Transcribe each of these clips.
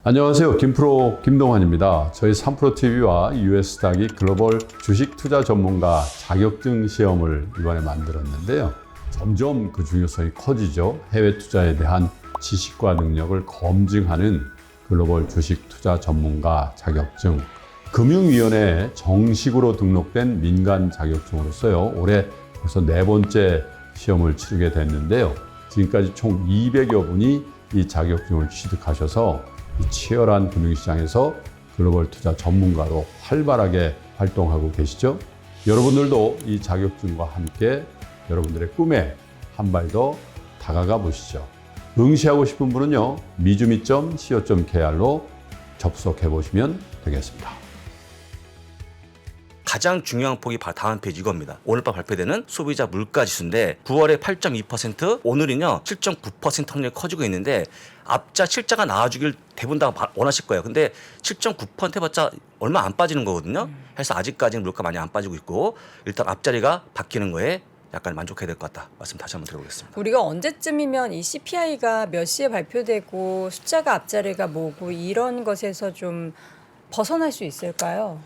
안녕하세요. 김프로 김동환입니다. 저희 3프로TV와 US닥이 글로벌 주식 투자 전문가 자격증 시험을 이번에 만들었는데요. 점점 그 중요성이 커지죠. 해외 투자에 대한 지식과 능력을 검증하는 글로벌 주식 투자 전문가 자격증. 금융위원회에 정식으로 등록된 민간 자격증으로서요. 올해 벌써 4번째 시험을 치르게 됐는데요. 지금까지 총 200여 분이 이 자격증을 취득하셔서 이 치열한 금융시장에서 글로벌 투자 전문가로 활발하게 활동하고 계시죠. 여러분들도 이 자격증과 함께 여러분들의 꿈에 한 발 더 다가가 보시죠. 응시하고 싶은 분은요, 미주미.co.kr로 접속해 보시면 되겠습니다. 가장 중요한 폭이 다음 페이지 이겁니다. 오늘 밤 발표되는 소비자 물가 지수인데 9월에 8.2%, 오늘은요 7.9% 확률이 커지고 있는데 앞자 7자가 나와주길 대부분 다 원하실 거예요. 근데 7.9% 해봤자 얼마 안 빠지는 거거든요. 그래서 아직까지는 물가 많이 안 빠지고 있고 일단 앞자리가 바뀌는 거에 약간 만족해야 될 것 같다. 말씀 다시 한번 드려보겠습니다. 우리가 언제쯤이면 이 CPI가 몇 시에 발표되고 숫자가 앞자리가 뭐고 이런 것에서 좀 벗어날 수 있을까요?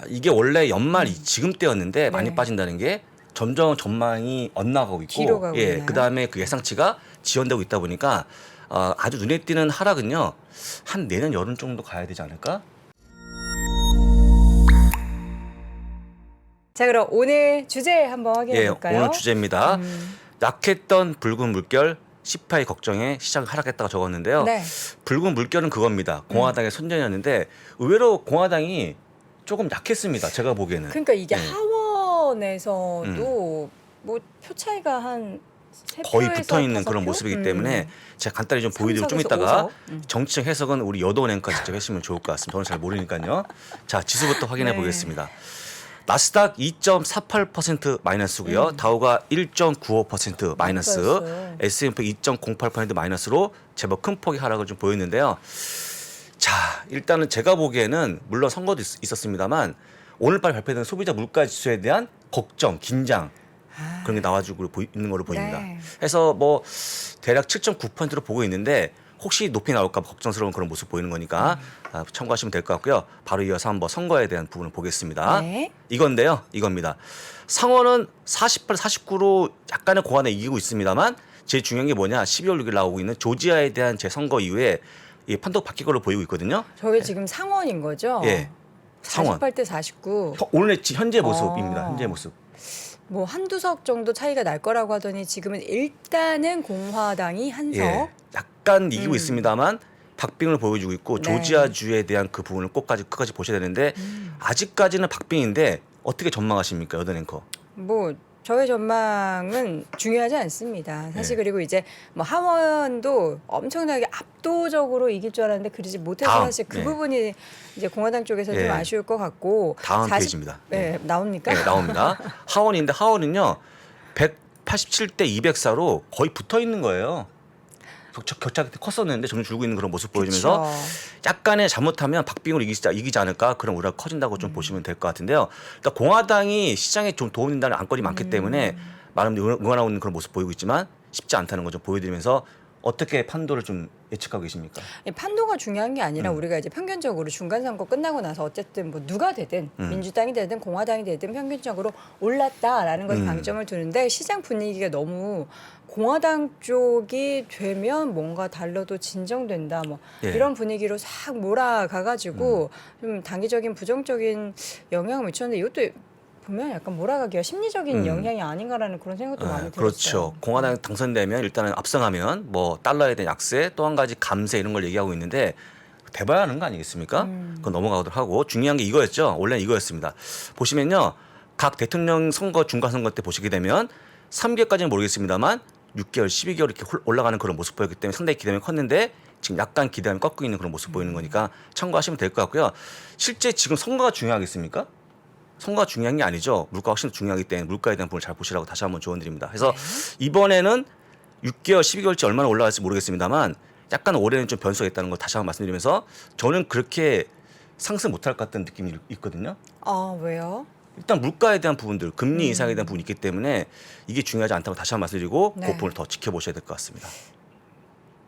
이게 원래 연말 지금 때였는데 많이 네. 빠진다는 게 점점 전망이 엇나가고 있고, 뒤로 가고 있나요? 그 다음에 그 예상치가 지연되고 있다 보니까 아주 눈에 띄는 하락은요 한 내년 여름 정도 가야 되지 않을까? 자, 그럼 오늘 주제 한번 확인해 볼까요? 오늘 주제입니다. 약했던 붉은 물결. CPI 걱정에 시장 하락했다가 적었는데요. 네. 붉은 물결은 그겁니다. 공화당의 선전이었는데 의외로 공화당이 조금 약했습니다. 제가 보기에는. 그러니까 이게 네. 하원에서도 뭐 표 차이가 한 거의 붙어 있는 그런 모습이기 때문에 제가 간단히 좀 보여드리고 좀 이따가 정치적 해석은 우리 여도원 앵커 직접 했으면 좋을 것 같습니다. 저는 잘 모르니까요. 자, 지수부터 확인해 보겠습니다. 나스닥 2.48% 마이너스고요. 다우가 1.95% 마이너스, S&P 2.08% 마이너스로 제법 큰 폭의 하락을 좀 보였는데요. 자, 일단은 제가 보기에는 물론 선거도 있었습니다만 오늘 밤 발표된 소비자 물가 지수에 대한 걱정, 긴장 그런 게 나와주고 있는 걸로 보입니다. 네. 그래서 뭐 대략 7.9%로 보고 있는데 혹시 높이 나올까 걱정스러운 그런 모습 보이는 거니까 참고하시면 될 것 같고요. 바로 이어서 한번 선거에 대한 부분을 보겠습니다. 네. 이건데요. 이겁니다. 상원은 48, 49로 약간의 고안에 이기고 있습니다만 제일 중요한 게 뭐냐. 12월 6일 나오고 있는 조지아에 대한 재선거 이후에 이 판도가 바뀔 걸로 보이고 있거든요. 저게 지금 상원인 거죠? 예. 상원. 48대 49. 오늘 현재 모습입니다. 현재 모습. 뭐 한두 석 정도 차이가 날 거라고 하더니 지금은 일단은 공화당이 한 석. 예. 약간 이기고 있습니다만 박빙을 보여주고 있고 네. 조지아주에 대한 그 부분을 끝까지 보셔야 되는데 아직까지는 박빙인데 어떻게 전망하십니까, 여든 앵커? 뭐 저의 전망은 중요하지 않습니다. 사실 네. 그리고 이제 뭐 하원도 엄청나게 압도적으로 이길 줄 알았는데 그러지 못해서 다음, 사실 그 네. 부분이 이제 공화당 쪽에서 예. 좀 아쉬울 것 같고. 다음 페이지입니다. 네, 나옵니까? 네, 나옵니다. 하원인데 하원은요 187대 204로 거의 붙어 있는 거예요. 격차가 컸었는데 점점 줄고 있는 그런 모습 보여주면서 그쵸. 약간의 잘못하면 박빙으로 이기지 않을까 그런 우려가 커진다고 좀 보시면 될 것 같은데요. 그러니까 공화당이 시장에 좀 도움이 된다는 안건이 많기 때문에 많은 응원하고 있는 그런 모습 보이고 있지만 쉽지 않다는 거 좀 보여드리면서 어떻게 판도를 좀 예측하고 계십니까? 이 판도가 중요한 게 아니라 우리가 이제 평균적으로 중간 선거 끝나고 나서 어쨌든 뭐 누가 되든 민주당이 되든 공화당이 되든 평균적으로 올랐다라는 것에 방점을 두는데 시장 분위기가 너무 공화당 쪽이 되면 뭔가 달러도 진정된다 뭐 예. 이런 분위기로 싹 몰아가가지고 좀 단기적인 부정적인 영향을 미쳤는데 이것도 보면 약간 몰아가기가 심리적인 영향이 아닌가라는 그런 생각도 많이 들었어요. 그렇죠. 공화당이 당선되면 일단은 압승하면 뭐 달러에 대한 약세 또 한 가지 감세 이런 걸 얘기하고 있는데 대봐야 하는 거 아니겠습니까? 그건 넘어가도록 하고 중요한 게 이거였죠. 원래 이거였습니다. 보시면요. 각 대통령 선거 중간선거 때 보시게 되면 3개월까지는 모르겠습니다만 6개월, 12개월 이렇게 올라가는 그런 모습 보였기 때문에 상당히 기대감이 컸는데 지금 약간 기대감이 꺾고 있는 그런 모습 보이는 거니까 참고하시면 될 것 같고요. 실제 지금 선거가 중요하겠습니까? 선거가 중요한 게 아니죠. 물가가 훨씬 더 중요하기 때문에 물가에 대한 부분을 잘 보시라고 다시 한번 조언드립니다. 그래서 이번에는 6개월, 12개월치 얼마나 올라갈지 모르겠습니다만 약간 올해는 좀 변수가 있다는 걸 다시 한번 말씀드리면서 저는 그렇게 상승 못할 것 같다는 느낌이 있거든요. 아, 왜요? 일단 물가에 대한 부분들, 금리 인상에 대한 부분이 있기 때문에 이게 중요하지 않다고 다시 한번 말씀드리고 네. 그 부분을 더 지켜보셔야 될 것 같습니다.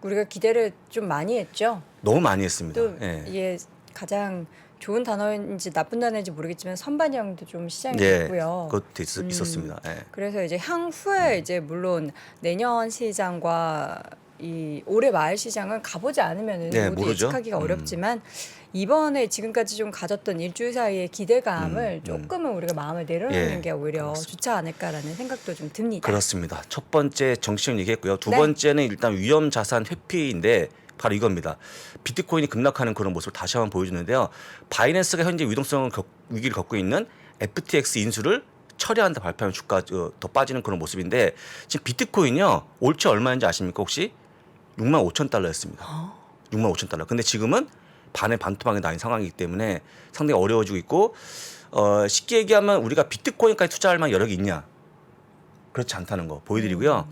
우리가 기대를 좀 많이 했죠. 너무 많이 했습니다. 또 예. 이게 가장 좋은 단어인지 나쁜 단어인지 모르겠지만 선반영도 좀 시장이 예, 됐고요. 그것도 있었습니다. 예. 그래서 이제 향후에 이제 물론 내년 시장과 이 올해 마을 시장은 가보지 않으면은 네, 모두 모르죠. 예측하기가 어렵지만 이번에 지금까지 좀 가졌던 일주일 사이의 기대감을 음. 조금은 우리가 마음을 내려놓는 예, 게 오히려 그렇습니다. 좋지 않을까라는 생각도 좀 듭니다. 그렇습니다. 첫 번째 정치적 얘기했고요. 두 네. 번째는 일단 위험 자산 회피인데 바로 이겁니다. 비트코인이 급락하는 그런 모습을 다시 한번 보여주는데요. 바이낸스가 현재 위기를 겪고 있는 FTX 인수를 처리한다 발표하면 주가 더 빠지는 그런 모습인데 지금 비트코인이요. 올채 얼마인지 아십니까 혹시? 65,000달러였습니다. 65,000달러. 근데 지금은 반의 반토막이 나인 상황이기 때문에 상당히 어려워지고 있고 쉽게 얘기하면 우리가 비트코인까지 투자할 만한 여력이 있냐? 그렇지 않다는 거 보여드리고요.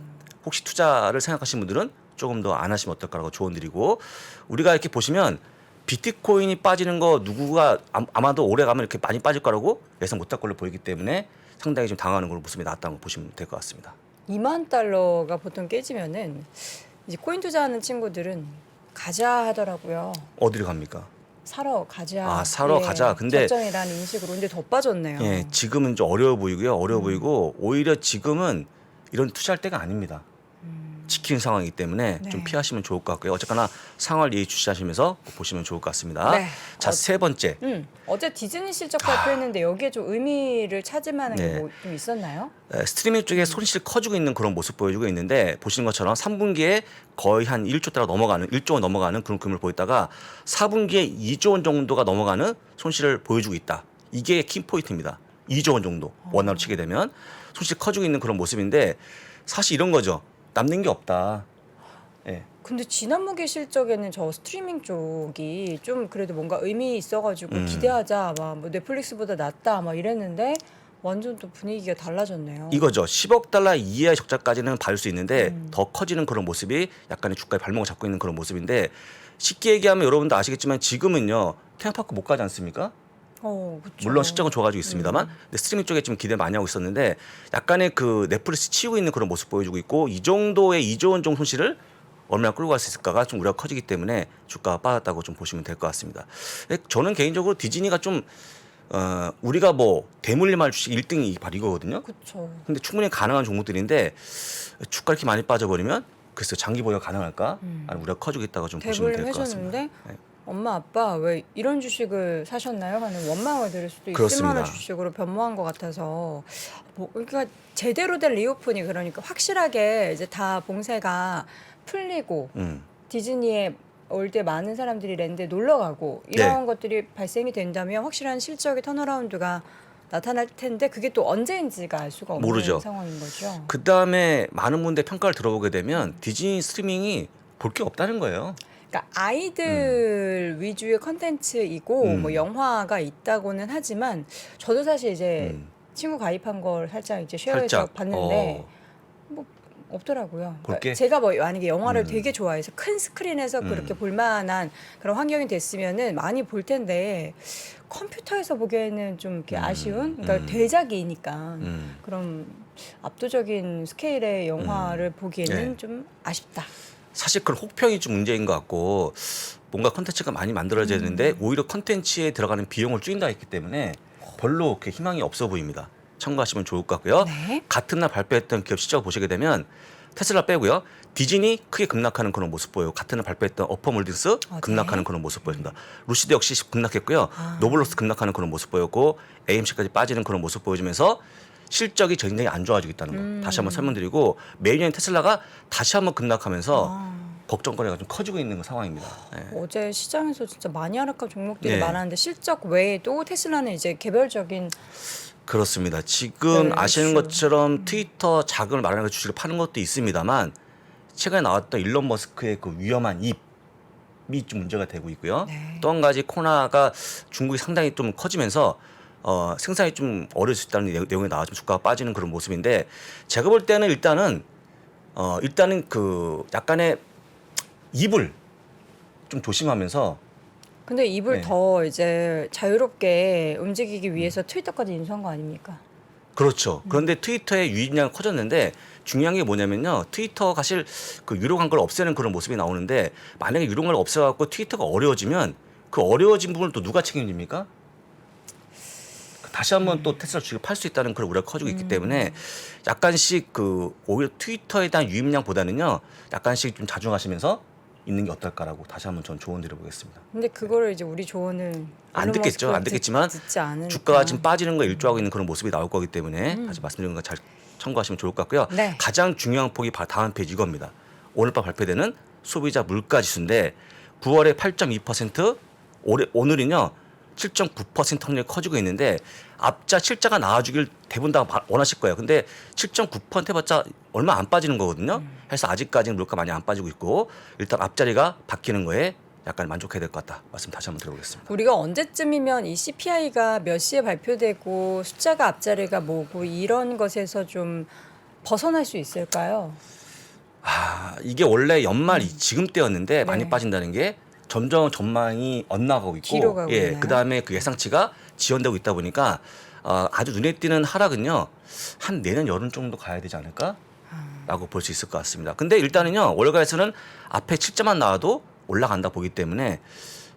혹시 투자를 생각하시는 분들은 조금 더 안 하시면 어떨까라고 조언드리고 우리가 이렇게 보시면 비트코인이 빠지는 거 누구가 아마도 오래 가면 이렇게 많이 빠질 거라고 예상 못할 걸로 보이기 때문에 상당히 좀 당하는 그런 모습이 나왔다는 거 보시면 될 것 같습니다. 2만 달러가 보통 깨지면은 이제 코인 투자하는 친구들은 가자 하더라고요. 어디로 갑니까? 사러 가자. 아, 사러 가자. 근데 적정이라는 인식으로 근데 더 빠졌네요. 예, 지금은 좀 어려워 보이고요. 어려워 보이고 오히려 지금은 이런 투자할 때가 아닙니다. 지키는 상황이기 때문에 네. 좀 피하시면 좋을 것 같고요. 어쨌거나 상황을 예의주시하시면서 보시면 좋을 것 같습니다. 네. 자, 세 번째. 어제 디즈니 실적 발표했는데 여기에 좀 의미를 찾을 만한 게 네. 뭐 좀 있었나요? 스트리밍 쪽에 손실 커지고 있는 그런 모습 보여주고 있는데 보시는 것처럼 3분기에 거의 한 1조 달러 넘어가는 1조 원 넘어가는 그런 규모를 보였다가 4분기에 2조 원 정도가 넘어가는 손실을 보여주고 있다. 이게 키 포인트입니다. 2조 원 정도 원화로 치게 되면 손실 커지고 있는 그런 모습인데 사실 이런 거죠. 남는 게 없다. 예. 근데 지난 분기 실적에는 저 스트리밍 쪽이 좀 그래도 뭔가 의미 있어가지고 기대하자 막 뭐 넷플릭스보다 낫다 막 이랬는데 완전 또 분위기가 달라졌네요. 이거죠. 10억 달러 이하의 적자까지는 봐줄 수 있는데 더 커지는 그런 모습이 약간의 주가의 발목을 잡고 있는 그런 모습인데 쉽게 얘기하면 여러분도 아시겠지만 지금은요. 테마파크 못 가지 않습니까? 그쵸. 물론 실적은 좋아가지고 있습니다만 근데 스트리밍 쪽에 지금 기대 많이 하고 있었는데 약간의 그 넷플릭스 치우고 있는 그런 모습 보여주고 있고 이 정도의 2조 원 정도 손실을 얼마나 끌고 갈 수 있을까가 좀 우려가 커지기 때문에 주가가 빠졌다고 좀 보시면 될 것 같습니다. 저는 개인적으로 디즈니가 좀 우리가 뭐 대물림할 주식 1등이 바로 이거거든요. 그렇죠. 근데 충분히 가능한 종목들인데 주가 이렇게 많이 빠져버리면 글쎄 장기 보유가 가능할까? 아니 우리가 커지고 있다고 좀 보시면 될 대불림 것 같습니다. 해줬는데 네. 엄마 아빠 왜 이런 주식을 사셨나요? 하는 원망을 들을 수도 있을 그렇습니다. 만한 주식으로 변모한 것 같아서 뭐 그러니까 제대로 된 리오픈이 그러니까 확실하게 이제 다 봉쇄가 풀리고 디즈니에 올 때 많은 사람들이 랜드에 놀러 가고 이런 네. 것들이 발생이 된다면 확실한 실적의 턴어라운드가 나타날 텐데 그게 또 언제인지가 알 수가 없는 모르죠. 상황인 거죠. 그 다음에 많은 분들 평가를 들어보게 되면 디즈니 스트리밍이 볼 게 없다는 거예요. 그러니까 아이들 위주의 컨텐츠이고 뭐 영화가 있다고는 하지만 저도 사실 이제 친구 가입한 걸 살짝 이제 쉐어해서 살짝 봤는데 뭐 없더라고요. 볼 게? 제가 뭐 만약에 영화를 되게 좋아해서 큰 스크린에서 그렇게 볼만한 그런 환경이 됐으면은 많이 볼 텐데 컴퓨터에서 보기에는 좀 이렇게 아쉬운 그러니까 대작이니까 그런 압도적인 스케일의 영화를 보기에는 네. 좀 아쉽다. 사실 그런 혹평이 좀 문제인 것 같고 뭔가 컨텐츠가 많이 만들어져야 되는데 오히려 컨텐츠에 들어가는 비용을 줄인다 했기 때문에 별로 그렇게 희망이 없어 보입니다. 참고하시면 좋을 것 같고요. 네. 같은 날 발표했던 기업 실적을 보시게 되면 테슬라 빼고요. 디즈니 크게 급락하는 그런 모습 보여요. 같은 날 발표했던 어퍼몰딩스 급락하는 네. 그런 모습 보입니다. 루시드 역시 급락했고요. 노블로스 급락하는 그런 모습 보였고 AMC까지 빠지는 그런 모습 보여주면서 실적이 굉장히 안 좋아지고 있다는 거 다시 한번 설명드리고 매년 테슬라가 다시 한번 급락하면서 걱정거리가 좀 커지고 있는 상황입니다. 네. 어제 시장에서 진짜 많이 하락한 종목들이 네. 많았는데 실적 외에도 테슬라는 이제 개별적인 그렇습니다. 지금 네, 아시는 이슈. 것처럼 트위터 자금을 마련해서 주식을 파는 것도 있습니다만 최근에 나왔던 일론 머스크의 그 위험한 입이 좀 문제가 되고 있고요. 네. 또 한 가지 코로나가 중국이 상당히 좀 커지면서 생산이 좀 어려울 수 있다는 내용이 나와서 주가가 빠지는 그런 모습인데 제가 볼 때는 일단은 그 약간의 입을 좀 조심하면서 근데 입을 네. 더 이제 자유롭게 움직이기 위해서 트위터까지 인수한 거 아닙니까? 그렇죠. 그런데 트위터의 유입량이 커졌는데 중요한 게 뭐냐면요. 트위터가 사실 그 유료 광고를 없애는 그런 모습이 나오는데 만약에 유료 광고를 없애갖고 트위터가 어려워지면 그 어려워진 부분을 또 누가 책임집니까? 다시 한번 또 테슬라 주식을 팔 수 있다는 그런 우려가 커지고 있기 때문에 약간씩 그 오히려 트위터에 대한 유입량보다는요. 약간씩 좀 자중하시면서 있는 게 어떨까라고 다시 한번 전 조언 드려보겠습니다. 근데 그거를 이제 우리 조언을 안 듣겠죠. 안 듣겠지만 듣지 않으니까. 주가가 지금 빠지는 거 일조하고 있는 그런 모습이 나올 거기 때문에 다시 말씀드린 거 잘 참고하시면 좋을 것 같고요. 네. 가장 중요한 폭이 다음 페이지 이겁니다. 오늘 밤 발표되는 소비자 물가 지수인데 9월에 8.2%, 오늘은요 7.9% 확률이 커지고 있는데 앞자 실자가 나와주길 대부분 다 원하실 거예요. 근데 7.9% 해봤자 얼마 안 빠지는 거거든요. 그래서 아직까지는 물가 많이 안 빠지고 있고 일단 앞자리가 바뀌는 거에 약간 만족해야 될 것 같다. 말씀 다시 한번 드려보겠습니다. 우리가 언제쯤이면 이 CPI가 몇 시에 발표되고 숫자가 앞자리가 뭐고 이런 것에서 좀 벗어날 수 있을까요? 이게 원래 연말 지금 때였는데 많이 네. 빠진다는 게 점점 전망이 엇나가고 있고 뒤로 가고 있나요? 그다음에 그 예상치가 지연되고 있다 보니까 아주 눈에 띄는 하락은요. 한 내년 여름 정도 가야 되지 않을까라고 볼 수 있을 것 같습니다. 근데 일단은요. 월가에서는 앞에 7자만 나와도 올라간다 보기 때문에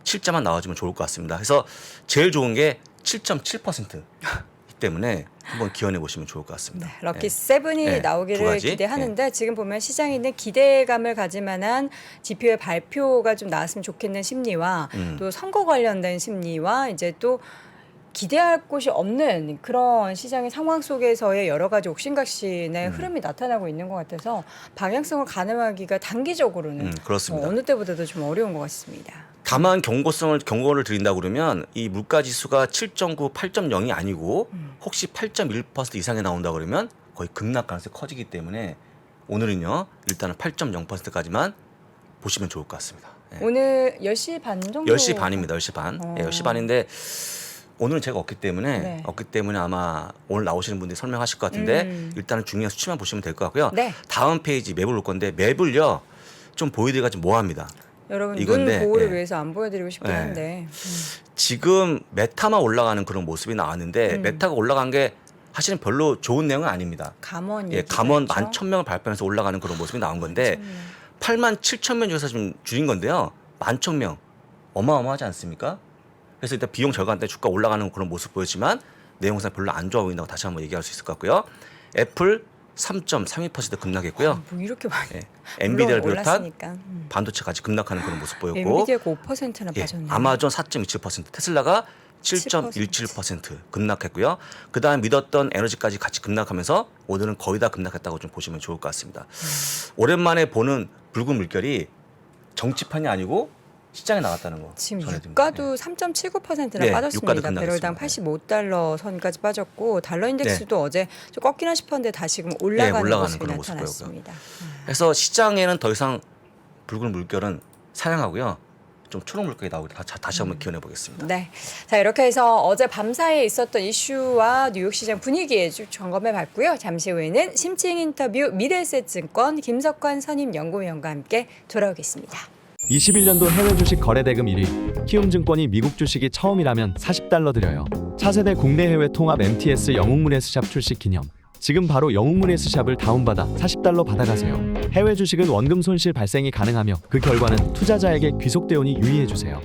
7자만 나와주면 좋을 것 같습니다. 그래서 제일 좋은 게 7.7%이기 때문에 한번 기원해 보시면 좋을 것 같습니다. 네, 럭키 세븐이 네, 두 나오기를 가지. 기대하는데 지금 보면 시장에 있는 기대감을 가질 만한 지표의 발표가 좀 나왔으면 좋겠는 심리와 또 선거 관련된 심리와 이제 또 기대할 곳이 없는 그런 시장의 상황 속에서의 여러 가지 옥신각신의 흐름이 나타나고 있는 것 같아서 방향성을 가늠하기가 단기적으로는 그렇습니다. 어느 때보다도 좀 어려운 것 같습니다. 다만 경고를 드린다 그러면 이 물가 지수가 7.9, 8.0이 아니고 혹시 8.1% 이상에 나온다 그러면 거의 급락 가능성이 커지기 때문에 오늘은요 일단은 8.0%까지만 보시면 좋을 것 같습니다. 예. 오늘 10시 반 정도 10시 반입니다. 10시 반. 예, 10시 반인데 오늘은 제가 없기 때문에 네. 아마 오늘 나오시는 분들이 설명하실 것 같은데 일단은 중요한 수치만 보시면 될 것 같고요. 네. 다음 페이지 맵을 볼 건데 맵을요 좀 보여드리기가 좀 뭐합니다. 여러분 이건데, 눈 보호를 예. 위해서 안 보여드리고 싶긴 예. 한데 지금 메타만 올라가는 그런 모습이 나왔는데 메타가 올라간 게 사실은 별로 좋은 내용은 아닙니다. 감원 예, 감원 11,000명을 발표해서 올라가는 그런 모습이 나온 건데 87,000명 중에서 좀 줄인 건데요. 11,000명 어마어마하지 않습니까? 그래서 일단 비용 절감때 주가 올라가는 그런 모습 보였지만 내용상 별로 안 좋아 보인다고 다시 한번 얘기할 수 있을 것 같고요. 애플 3.32% 급락했고요. 뭐 이렇게 많이 예, 엔비디아를 물론 비롯한 올랐으니까. 반도체 같이 급락하는 그런 모습 보였고 엔비디아가 5%나 예, 빠졌네요. 아마존 4.27%, 테슬라가 7.17% 급락했고요. 그다음 믿었던 에너지까지 같이 급락하면서 오늘은 거의 다 급락했다고 좀 보시면 좋을 것 같습니다. 오랜만에 보는 붉은 물결이 정치판이 아니고 시장에 나왔다는 거 지금 전해드립니다. 유가도 3.79%나 네, 빠졌습니다. 유가도 배럴당 급락했습니다. 85달러 선까지 빠졌고 달러 인덱스도 어제 좀 꺾이나 싶었는데 다시 지금 올라가는 올라가는 모습이 그런 모습 나타났습니다. 그래서 시장에는 더 이상 붉은 물결은 사양하고요. 좀 초록 물결이 나오기를 다시 한번 기원해 보겠습니다. 네. 자, 이렇게 해서 어제 밤사이에 있었던 이슈와 뉴욕 시장 분위기에 쭉 점검해 봤고요. 잠시 후에는 심층 인터뷰 미래에셋증권 김석환 선임 연구위원과 함께 돌아오겠습니다. 21년도 해외 주식 거래 대금 1위 키움증권이 미국 주식이 처음이라면 $40 드려요. 차세대 국내 해외 통합 MTS 영웅문 S샵 출시 기념. 지금 바로 영웅문 S샵을 다운받아 $40 받아가세요. 해외 주식은 원금 손실 발생이 가능하며 그 결과는 투자자에게 귀속되오니 유의해주세요.